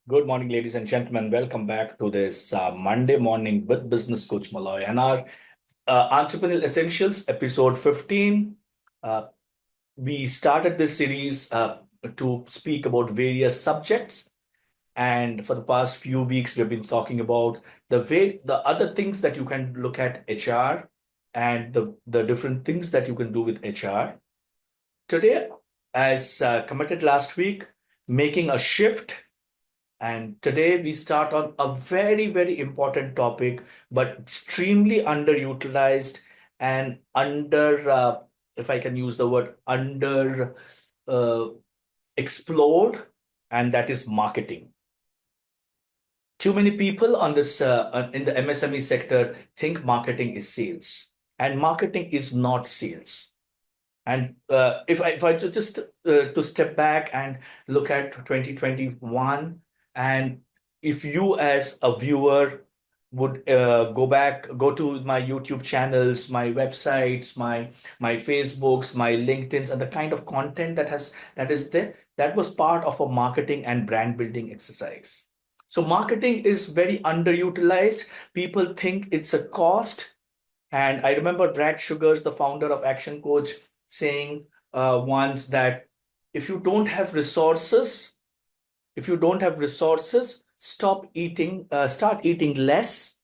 Good morning, ladies and gentlemen. Welcome back to this Monday morning with Business Coach Malloy and our Entrepreneurial Essentials, episode 15. Uh, we started this series to speak about various subjects. And for the past few weeks, we've been talking about the other things that you can look at HR and the different things that you can do with HR. Today, as committed last week, making a shift, and today we start on a very, very important topic, but extremely underutilized and if I can use the word, under uh, explored, and that is marketing. Too many people on this in the MSME sector think marketing is sales, and marketing is not sales. And if I just to step back and look at 2021, and if you as a viewer would go to my YouTube channels, my websites, my Facebooks, my LinkedIn's, and the kind of content that is there, that was part of a marketing and brand building exercise. So marketing is very underutilized. People think it's a cost. And I remember Brad Sugars, the founder of Action Coach, saying once that if you don't have resources, start eating less,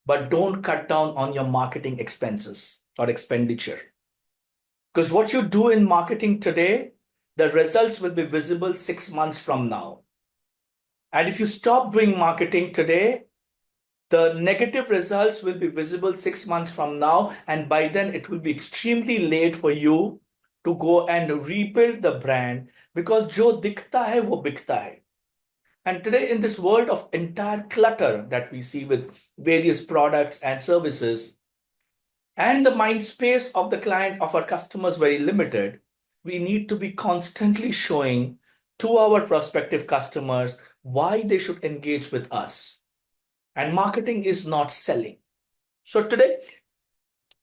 but don't cut down on your marketing expenses or expenditure. Because what you do in marketing today, the results will be visible 6 months from now. And if you stop doing marketing today, the negative results will be visible 6 months from now, and by then it will be extremely late for you to go and rebuild the brand, because jo dikhta hai wo bikta hai. And today, in this world of entire clutter that we see with various products and services, and the mind space of the client, of our customers, very limited, we need to be constantly showing to our prospective customers why they should engage with us. And marketing is not selling. So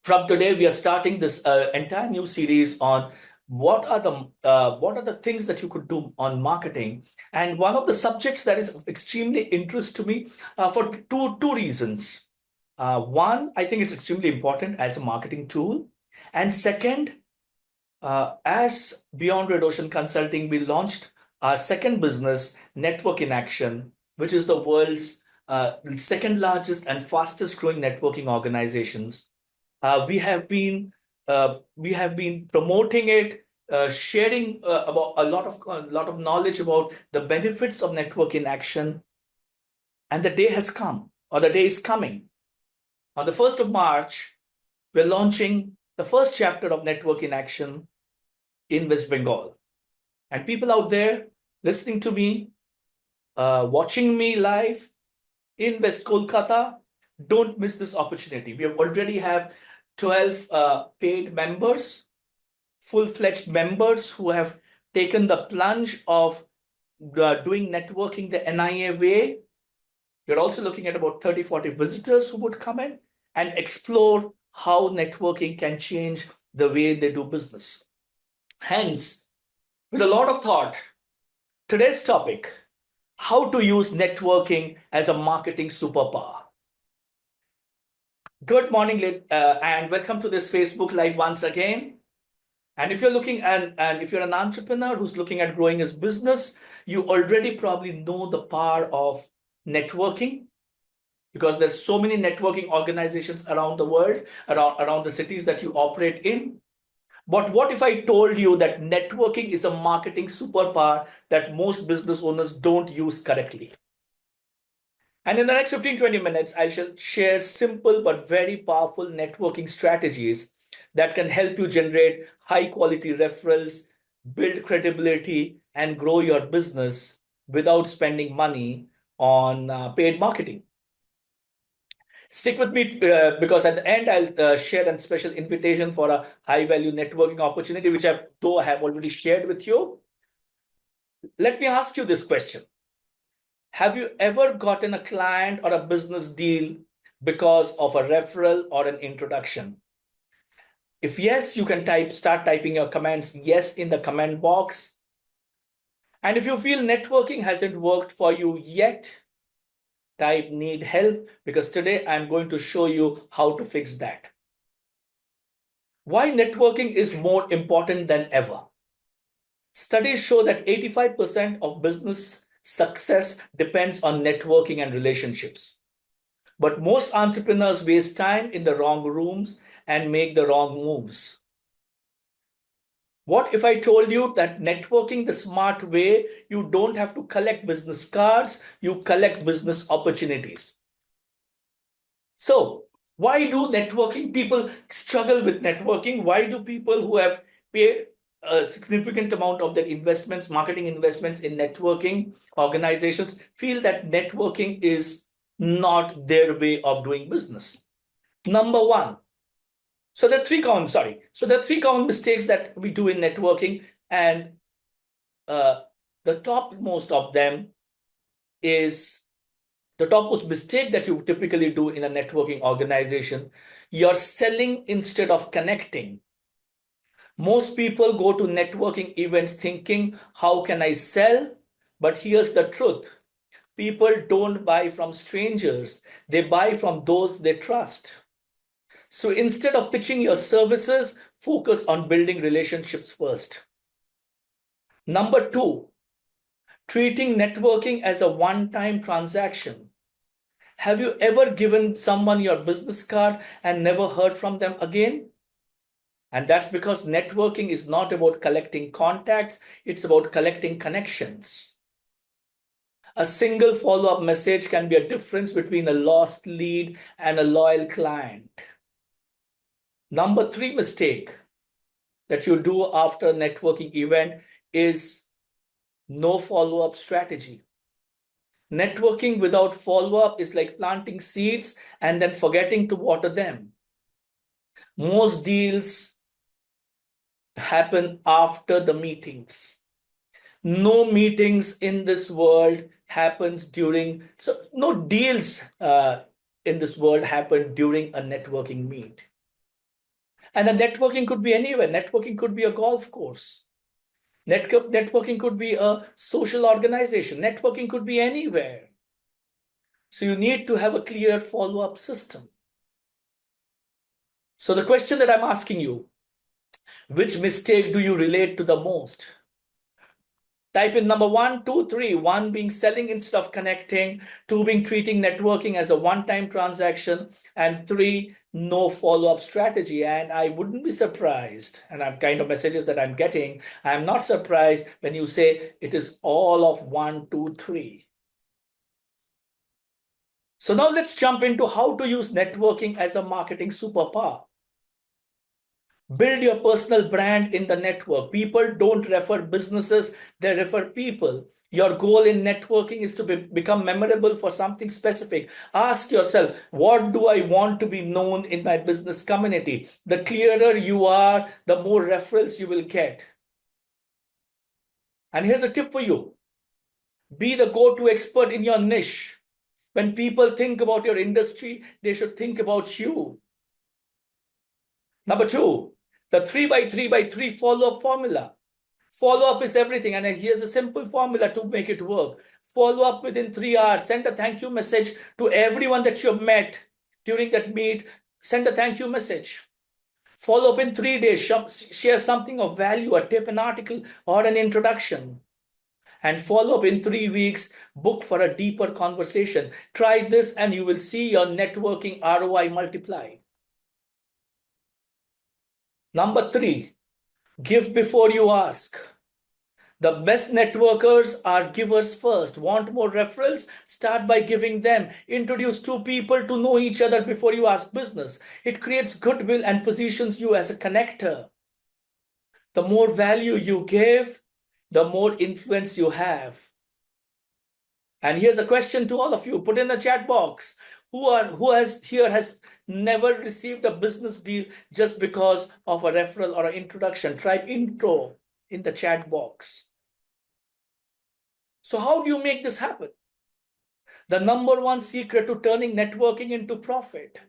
from today, we are starting this entire new series on what are the things that you could do on marketing. And one of the subjects that is of extremely interest to me for two reasons. One, I think it's extremely important as a marketing tool, and second, as Beyond Red Ocean Consulting, we launched our second business, Network in Action, which is the world's second largest and fastest growing networking organizations. We have been promoting it, sharing about a lot of knowledge about the benefits of Network in Action, and the day has come, or the day is coming. On the 1st of March, we're launching the first chapter of Network in Action in West Bengal. And people out there listening to me, watching me live in West Kolkata, don't miss this opportunity. We already have 12 paid members, full-fledged members who have taken the plunge of doing networking the NIA way. We're also looking at about 30, 40 visitors who would come in and explore how networking can change the way they do business. Hence, with a lot of thought, today's topic, how to use networking as a marketing superpower. Good morning, and welcome to this Facebook Live once again. And if you're looking and if you're an entrepreneur who's looking at growing his business, you already probably know the power of networking, because there's so many networking organizations around the world, around the cities that you operate in. But what if I told you that networking is a marketing superpower that most business owners don't use correctly? And in the next 15-20 minutes, I shall share simple but very powerful networking strategies that can help you generate high quality referrals, build credibility, and grow your business without spending money on paid marketing. Stick with me because at the end, I'll share a special invitation for a high value networking opportunity, which I have already shared with you. Let me ask you this question. Have you ever gotten a client or a business deal because of a referral or an introduction? If yes, you can start typing your comments yes in the comment box. And if you feel networking hasn't worked for you yet, type need help, because today I'm going to show you how to fix that. Why networking is more important than ever. Studies show that 85% of business success depends on networking and relationships. But most entrepreneurs waste time in the wrong rooms and make the wrong moves. What if I told you that networking the smart way, you don't have to collect business cards, you collect business opportunities? So, why do networking people struggle with networking? Why do people who have paid a significant amount of their investments, marketing investments in networking organizations, feel that networking is not their way of doing business? Number one, so there are three common mistakes that we do in networking, and the topmost of them is the topmost mistake that you typically do in a networking organization. You're selling instead of connecting. Most people go to networking events thinking, how can I sell? But here's the truth. People don't buy from strangers. They buy from those they trust. So instead of pitching your services, focus on building relationships first. Number two, treating networking as a one-time transaction. Have you ever given someone your business card and never heard from them again? And that's because networking is not about collecting contacts, it's about collecting connections. A single follow-up message can be a difference between a lost lead and a loyal client. Number three mistake that you do after a networking event is no follow-up strategy. Networking without follow-up is like planting seeds and then forgetting to water them. Most deals happen after the meetings. No meetings in this world happens during, so no deals in this world happen during a networking meet. And the networking could be anywhere. Networking could be a golf course. Networking could be a social organization. Networking could be anywhere. So you need to have a clear follow-up system. So the question that I'm asking you, which mistake do you relate to the most? Type in number 1, 2, 3. 1 being selling instead of connecting, 2 being treating networking as a one-time transaction, and 3, no follow-up strategy. And I wouldn't be surprised, and I'm kind of messages that I'm getting, I'm not surprised when you say it is all of 1, 2, 3. So now let's jump into how to use networking as a marketing superpower. Build your personal brand in the network. People don't refer businesses, they refer people. Your goal in networking is to become memorable for something specific. Ask yourself, what do I want to be known in my business community? The clearer you are, the more referrals you will get. And here's a tip for you. Be the go-to expert in your niche. When people think about your industry, they should think about you. Number 2, the 3x3x3 follow-up formula. Follow-up is everything. And here's a simple formula to make it work. Follow up within 3 hours. Send a thank you message to everyone that you've met during that meet. Send a thank you message. Follow up in 3 days. Share something of value, a tip, an article, or an introduction. And follow up in 3 weeks. Book for a deeper conversation. Try this and you will see your networking ROI multiply. Number 3, give before you ask. The best networkers are givers first. Want more referrals? Start by giving them. Introduce 2 people to know each other before you ask business. It creates goodwill and positions you as a connector. The more value you give, the more influence you have. And here's a question to all of you. Put in the chat box. Who has never received a business deal just because of a referral or an introduction? Type intro in the chat box. So how do you make this happen? The number 1 secret to turning networking into profit.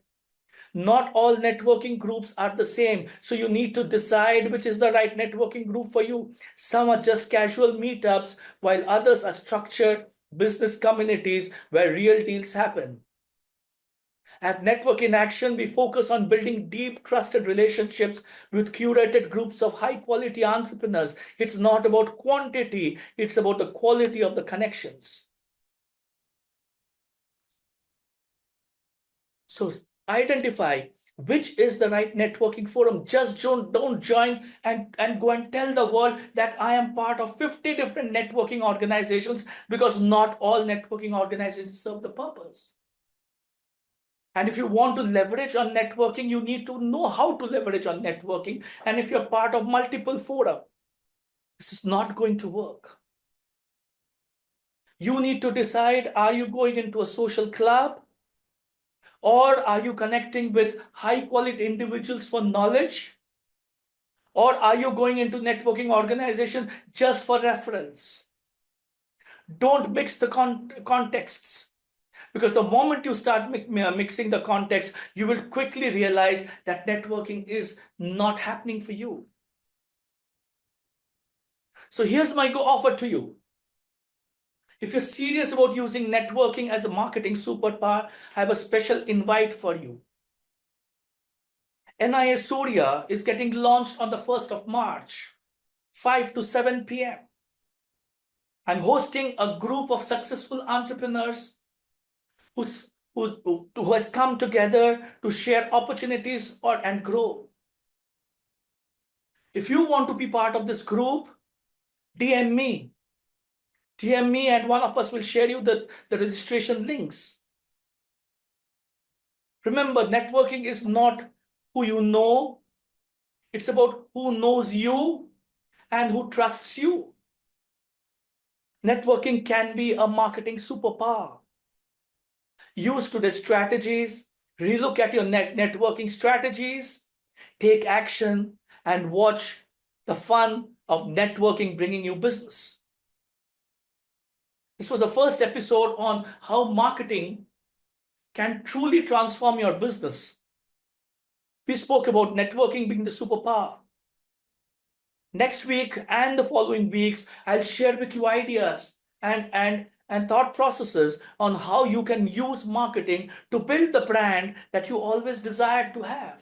Not all networking groups are the same. So you need to decide which is the right networking group for you. Some are just casual meetups, while others are structured business communities where real deals happen. At Network in Action, we focus on building deep, trusted relationships with curated groups of high quality entrepreneurs. It's not about quantity, it's about the quality of the connections. So identify which is the right networking forum. Just don't join and go and tell the world that I am part of 50 different networking organizations, because not all networking organizations serve the purpose. And if you want to leverage on networking, you need to know how to leverage on networking. And if you're part of multiple fora, this is not going to work. You need to decide, are you going into a social club? Or are you connecting with high quality individuals for knowledge? Or are you going into networking organization just for referrals? Don't mix the contexts. Because the moment you start mixing the context, you will quickly realize that networking is not happening for you. So here's my offer to you. If you're serious about using networking as a marketing superpower, I have a special invite for you. NIA Surya is getting launched on the 1st of March, 5 to 7 p.m. I'm hosting a group of successful entrepreneurs who has come together to share opportunities and grow. If you want to be part of this group, DM me. DM me and one of us will share you the registration links. Remember, networking is not who you know. It's about who knows you and who trusts you. Networking can be a marketing superpower. Use today's strategies, relook at your networking strategies, take action, and watch the fun of networking bringing you business. This was the first episode on how marketing can truly transform your business. We spoke about networking being the superpower. Next week and the following weeks, I'll share with you ideas and thought processes on how you can use marketing to build the brand that you always desired to have.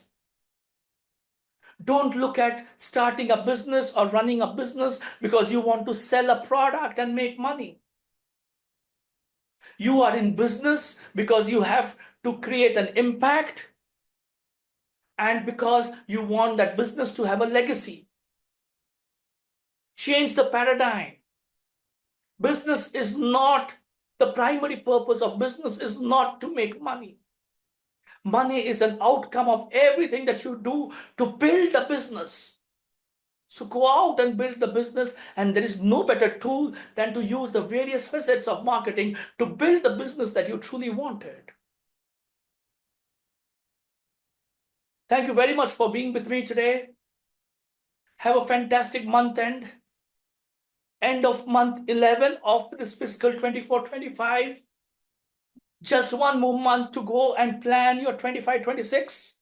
Don't look at starting a business or running a business because you want to sell a product and make money. You are in business because you have to create an impact and because you want that business to have a legacy. Change the paradigm. Business is not, the primary purpose of business is not to make money. Money is an outcome of everything that you do to build a business. So go out and build the business, and there is no better tool than to use the various facets of marketing to build the business that you truly wanted. Thank you very much for being with me today. Have a fantastic month end of month 11 of this fiscal 24-25. Just one more month to go and plan your 25-26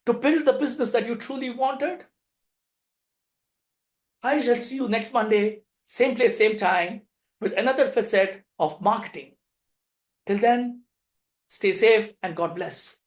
to build the business that you truly wanted. I shall see you next Monday, same place, same time, with another facet of marketing. Till then, stay safe and God bless.